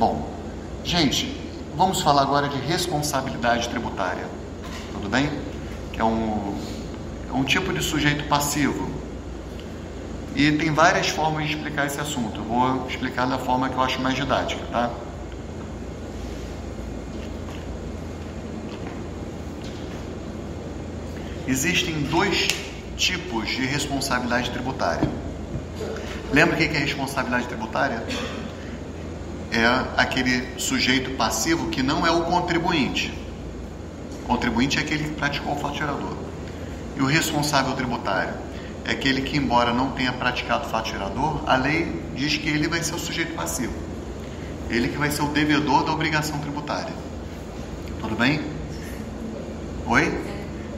Bom, gente, vamos falar agora de responsabilidade tributária, tudo bem? Que é um tipo de sujeito passivo. E tem várias formas de explicar esse assunto. Eu vou explicar da forma que eu acho mais didática, tá? Existem dois tipos de responsabilidade tributária. Lembra o que é responsabilidade tributária? É aquele sujeito passivo que não é o contribuinte. O contribuinte é aquele que praticou o fato gerador. E o responsável tributário é aquele que, embora não tenha praticado o fato gerador, a lei diz que ele vai ser o sujeito passivo. Ele que vai ser o devedor da obrigação tributária. Tudo bem? Oi?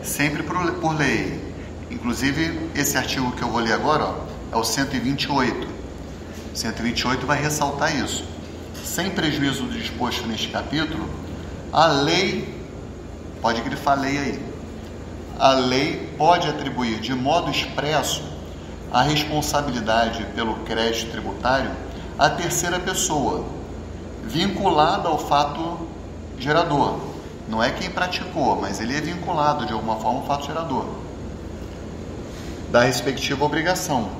Sempre por lei. Inclusive, esse artigo que eu vou ler agora, ó, é o 128. O 128 vai ressaltar isso. Sem prejuízo do disposto neste capítulo, a lei, pode grifar lei aí, a lei pode atribuir de modo expresso a responsabilidade pelo crédito tributário à terceira pessoa, vinculada ao fato gerador. Não é quem praticou, mas ele é vinculado de alguma forma ao fato gerador da respectiva obrigação,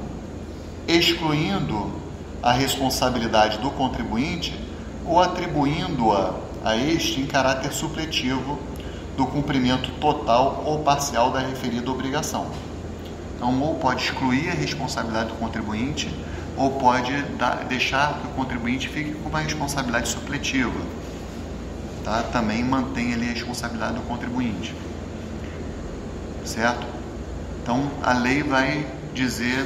excluindo a responsabilidade do contribuinte ou atribuindo-a a este em caráter supletivo do cumprimento total ou parcial da referida obrigação. Então, ou pode excluir a responsabilidade do contribuinte, ou pode deixar que o contribuinte fique com uma responsabilidade supletiva. Tá? Também mantém ali a responsabilidade do contribuinte. Certo? Então, a lei vai dizer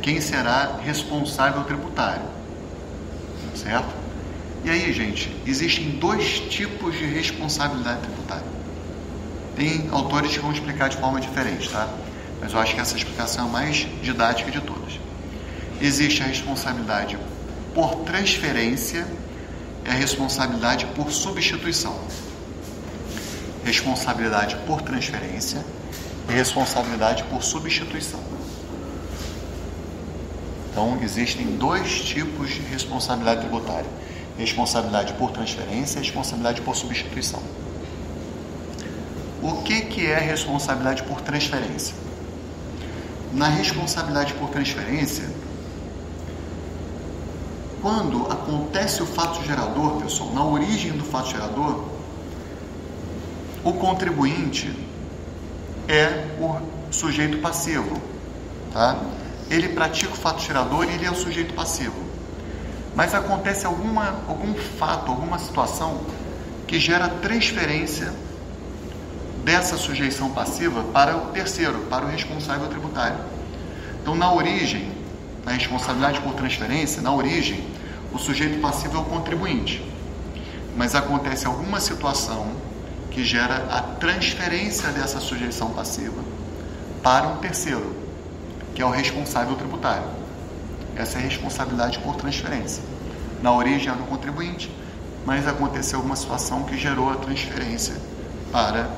quem será responsável tributário. Certo? E aí, gente, existem dois tipos de responsabilidade tributária. Tem autores que vão explicar de forma diferente, tá? Mas eu acho que essa explicação é a mais didática de todas. Existe a responsabilidade por transferência e a responsabilidade por substituição. Responsabilidade por transferência e responsabilidade por substituição. Então, existem dois tipos de responsabilidade tributária. Responsabilidade por transferência e responsabilidade por substituição. O que é responsabilidade por transferência? Na responsabilidade por transferência, quando acontece o fato gerador, pessoal, na origem do fato gerador, o contribuinte é o sujeito passivo, tá? Ele pratica o fato gerador e ele é o sujeito passivo. Mas acontece algum fato, alguma situação que gera transferência dessa sujeição passiva para o terceiro, para o responsável tributário. Então, na origem, na responsabilidade por transferência, na origem, o sujeito passivo é o contribuinte. Mas acontece alguma situação que gera a transferência dessa sujeição passiva para um terceiro, que é o responsável tributário. Essa é a responsabilidade por transferência. Na origem era do contribuinte, mas aconteceu alguma situação que gerou a transferência para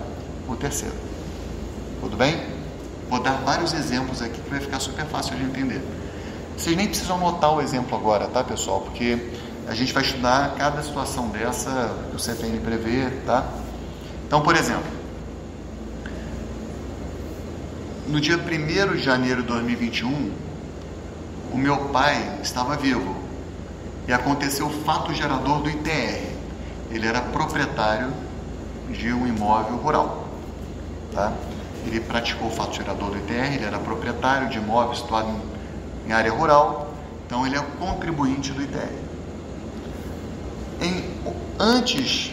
o terceiro. Tudo bem? Vou dar vários exemplos aqui que vai ficar super fácil de entender. Vocês nem precisam notar o exemplo agora, tá, pessoal? Porque a gente vai estudar cada situação dessa que o CPN prevê, tá? Então, por exemplo, no dia 1º de janeiro de 2021, o meu pai estava vivo e aconteceu o fato gerador do ITR. Ele era proprietário de um imóvel rural, tá? Ele praticou o fato gerador do ITR, ele era proprietário de imóvel situado em área rural, então ele é o contribuinte do ITR. Antes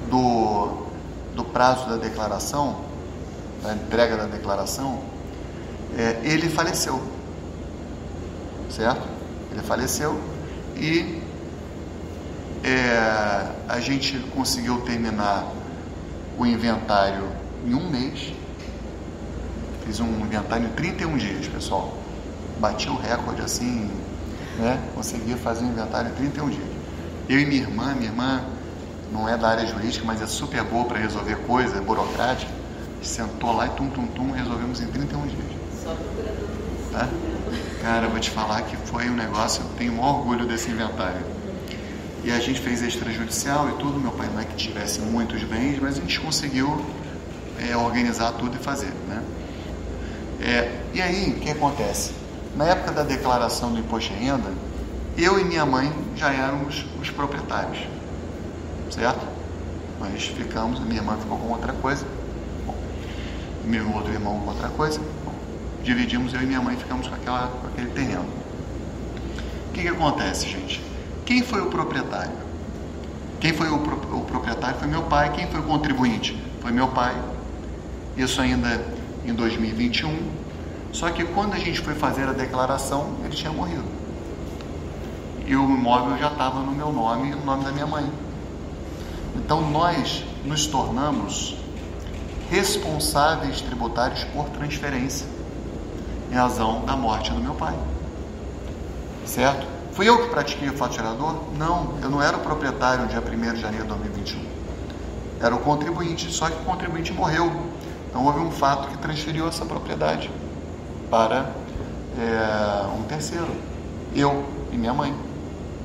do prazo da declaração, da entrega da declaração, ele faleceu. Certo? Ele faleceu e a gente conseguiu terminar o inventário em um mês. Fiz um inventário em 31 dias, pessoal. Bati o recorde assim, né? Consegui fazer um inventário em 31 dias. Eu e minha irmã não é da área jurídica, mas é super boa para resolver coisa burocrática. Sentou lá e resolvemos em 31 dias. Só procurador. Tá? Cara, eu vou te falar que foi um negócio, eu tenho um orgulho desse inventário. E a gente fez extrajudicial e tudo. Meu pai não é que tivesse muitos bens, mas a gente conseguiu organizar tudo e fazer, né? E aí, o que acontece? Na época da declaração do imposto de renda, eu e minha mãe já éramos os proprietários, certo? Nós ficamos, minha irmã ficou com outra coisa, meu outro irmão com outra coisa, dividimos, eu e minha mãe ficamos com aquele terreno. O que acontece, gente? Quem foi o proprietário? Quem foi o proprietário foi meu pai. Quem foi o contribuinte? Foi meu pai. Isso ainda em 2021. Só que quando a gente foi fazer a declaração, ele tinha morrido. E o imóvel já estava no meu nome e no nome da minha mãe. Então nós nos tornamos responsáveis tributários por transferência, em razão da morte do meu pai. Certo? Fui eu que pratiquei o fato gerador? Não, eu não era o proprietário no dia 1º de janeiro de 2021. Era o contribuinte, só que o contribuinte morreu. Então houve um fato que transferiu essa propriedade para um terceiro, eu e minha mãe.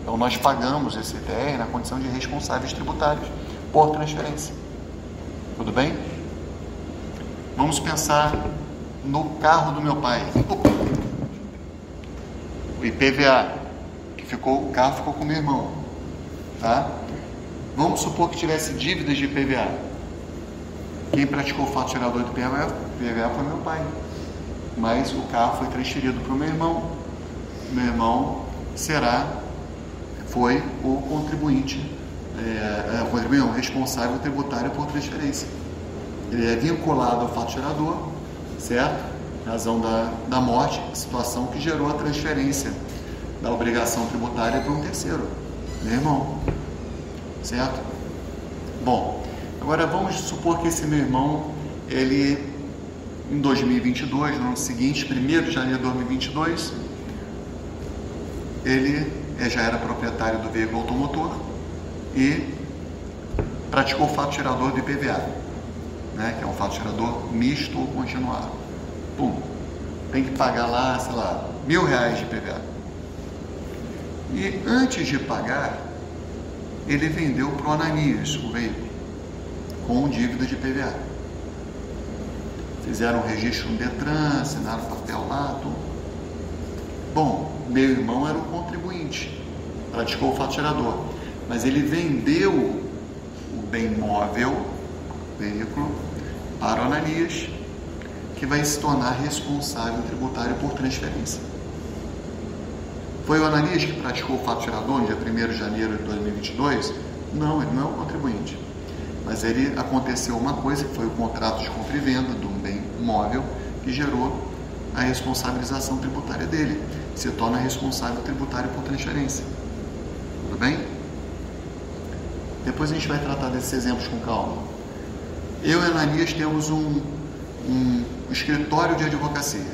Então nós pagamos esse ITR na condição de responsáveis tributários por transferência. Tudo bem? Vamos pensar no carro do meu pai. O IPVA. O carro ficou com meu irmão, tá? Vamos supor que tivesse dívidas de IPVA. Quem praticou o fato gerador de IPVA foi meu pai, mas o carro foi transferido para o meu irmão. Meu irmão foi o contribuinte, responsável tributário por transferência. Ele é vinculado ao fato gerador, certo? Em razão da morte, situação que gerou a transferência da obrigação tributária para um terceiro, meu irmão, certo? Bom, agora vamos supor que esse meu irmão, ele, em 2022, no ano seguinte, 1º de janeiro de 2022, ele já era proprietário do veículo automotor e praticou o fato gerador do IPVA, né, que é um fato gerador misto ou continuado. Pum, tem que pagar lá, sei lá, R$1.000 de IPVA. E antes de pagar, ele vendeu para o Ananias o veículo, com dívida de IPVA. Fizeram um registro no Detran, assinaram o papel lá, tudo. Bom, meu irmão era o contribuinte, praticou o fato gerador, mas ele vendeu o bem móvel, o veículo, para o Ananias, que vai se tornar responsável tributário por transferência. Foi o Ananias que praticou o fato gerador no dia 1º de janeiro de 2022? Não, ele não é o contribuinte. Mas aconteceu uma coisa, que foi o contrato de compra e venda de um bem móvel, que gerou a responsabilização tributária dele. Se torna responsável tributário por transferência. Tudo bem? Depois a gente vai tratar desses exemplos com calma. Eu e Ananias temos um escritório de advocacia.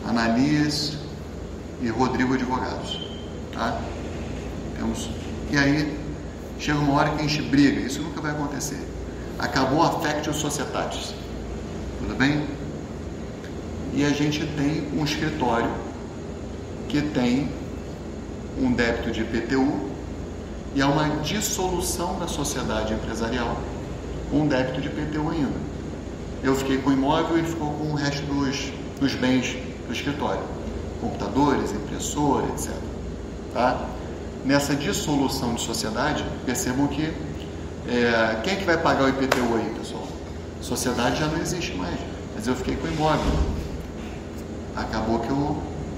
Ananias e Rodrigo Advogados, tá? E aí chega uma hora que a gente briga. Isso nunca vai acontecer. Acabou a Factio Societatis, tudo bem? E a gente tem um escritório que tem um débito de IPTU e há uma dissolução da sociedade empresarial com um débito de IPTU ainda. Eu fiquei com o imóvel e ele ficou com o resto dos bens do escritório. Computadores, impressora, etc. Tá? Nessa dissolução de sociedade, percebam que quem é que vai pagar o IPTU aí, pessoal? A sociedade já não existe mais, mas eu fiquei com o imóvel. Acabou que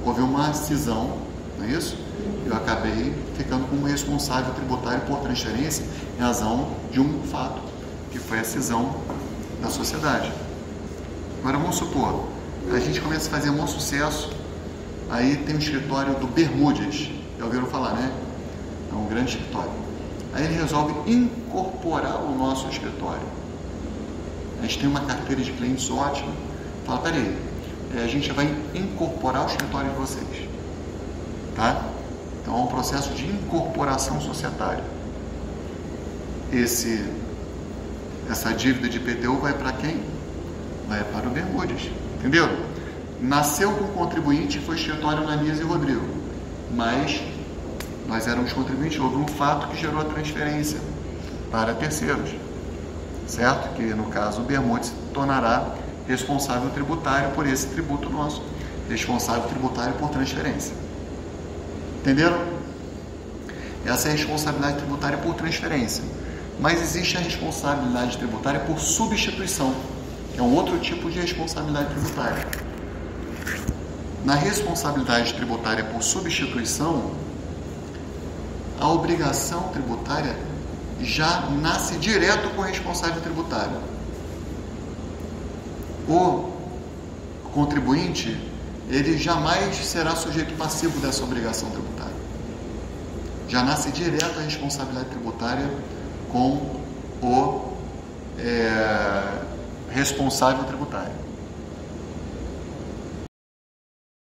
houve uma cisão, não é isso? Eu acabei ficando como responsável tributário por transferência em razão de um fato, que foi a cisão da sociedade. Agora vamos supor, a gente começa a fazer um bom sucesso. Aí tem o escritório do Bermudes, já ouviram falar, né? É um grande escritório. Aí ele resolve incorporar o nosso escritório. A gente tem uma carteira de clientes ótima. Fala, peraí, a gente vai incorporar o escritório de vocês, tá? Então é um processo de incorporação societária. Essa dívida de IPTU vai para quem? Vai para o Bermudes, entendeu? Nasceu com o contribuinte, foi escritório Ananias e Rodrigo, mas nós éramos contribuintes, houve um fato que gerou a transferência para terceiros, certo? Que no caso o Bermude se tornará responsável tributário por esse tributo nosso, responsável tributário por transferência. Entenderam? Essa é a responsabilidade tributária por transferência. Mas existe a responsabilidade tributária por substituição, que é um outro tipo de responsabilidade tributária. Na responsabilidade tributária por substituição, a obrigação tributária já nasce direto com o responsável tributário. O contribuinte, ele jamais será sujeito passivo dessa obrigação tributária. Já nasce direto a responsabilidade tributária com o responsável tributário.